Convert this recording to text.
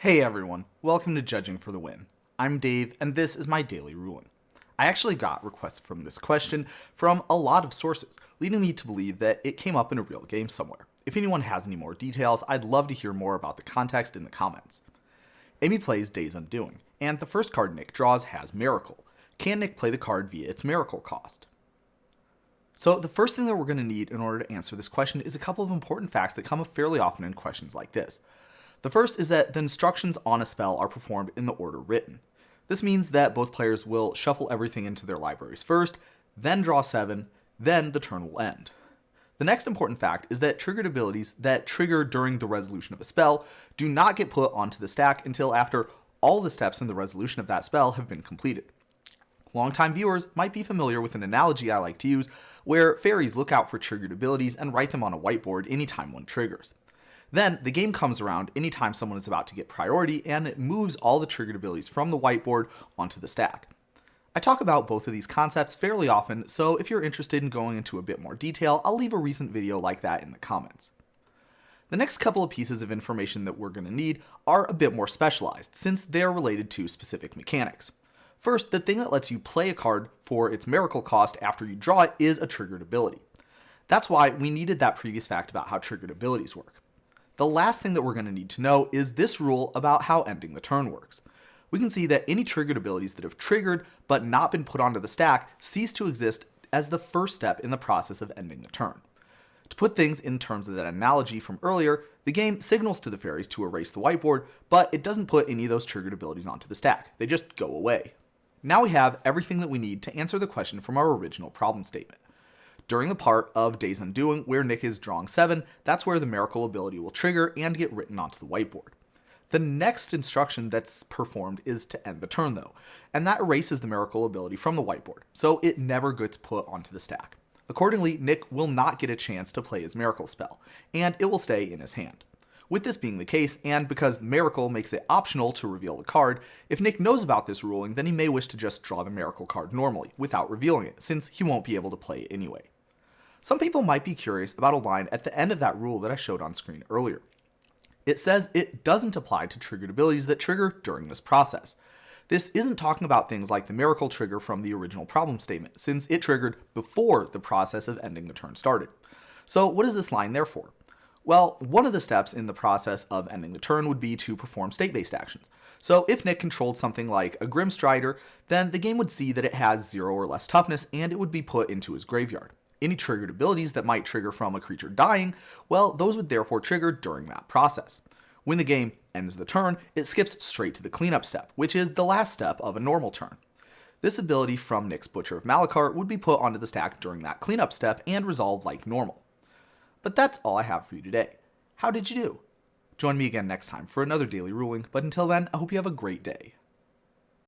Hey everyone, welcome to Judging for the Win. I'm Dave, and this is my daily ruling. I actually got requests from this question from a lot of sources, leading me to believe that it came up in a real game somewhere. If anyone has any more details, I'd love to hear more about the context in the comments. Amy plays Days Undoing, and the first card Nick draws has Miracle. Can Nick play the card via its Miracle cost? So the first thing that we're going to need in order to answer this question is a couple of important facts that come up fairly often in questions like this. The first is that the instructions on a spell are performed in the order written. This means that both players will shuffle everything into their libraries first, then draw 7, then the turn will end. The next important fact is that triggered abilities that trigger during the resolution of a spell do not get put onto the stack until after all the steps in the resolution of that spell have been completed. Longtime viewers might be familiar with an analogy I like to use, where fairies look out for triggered abilities and write them on a whiteboard anytime one triggers. Then, the game comes around anytime someone is about to get priority, and it moves all the triggered abilities from the whiteboard onto the stack. I talk about both of these concepts fairly often, so if you're interested in going into a bit more detail, I'll leave a recent video like that in the comments. The next couple of pieces of information that we're going to need are a bit more specialized, since they're related to specific mechanics. First, the thing that lets you play a card for its miracle cost after you draw it is a triggered ability. That's why we needed that previous fact about how triggered abilities work. The last thing that we're going to need to know is this rule about how ending the turn works. We can see that any triggered abilities that have triggered but not been put onto the stack cease to exist as the first step in the process of ending the turn. To put things in terms of that analogy from earlier, the game signals to the fairies to erase the whiteboard, but it doesn't put any of those triggered abilities onto the stack. They just go away. Now we have everything that we need to answer the question from our original problem statement. During the part of Days Undoing where Nick is drawing 7, that's where the miracle ability will trigger and get written onto the whiteboard. The next instruction that's performed is to end the turn though, and that erases the miracle ability from the whiteboard, so it never gets put onto the stack. Accordingly, Nick will not get a chance to play his miracle spell, and it will stay in his hand. With this being the case, and because the miracle makes it optional to reveal the card, if Nick knows about this ruling, then he may wish to just draw the miracle card normally, without revealing it, since he won't be able to play it anyway. Some people might be curious about a line at the end of that rule that I showed on screen earlier. It says it doesn't apply to triggered abilities that trigger during this process. This isn't talking about things like the miracle trigger from the original problem statement, since it triggered before the process of ending the turn started. So what is this line there for? Well, one of the steps in the process of ending the turn would be to perform state-based actions. So if Nick controlled something like a Grimstrider, then the game would see that it has 0 or less toughness and it would be put into his graveyard. Any triggered abilities that might trigger from a creature dying, well, those would therefore trigger during that process. When the game ends the turn, it skips straight to the cleanup step, which is the last step of a normal turn. This ability from Nick's Butcher of Malachar would be put onto the stack during that cleanup step and resolve like normal. But that's all I have for you today. How did you do? Join me again next time for another daily ruling, but until then, I hope you have a great day.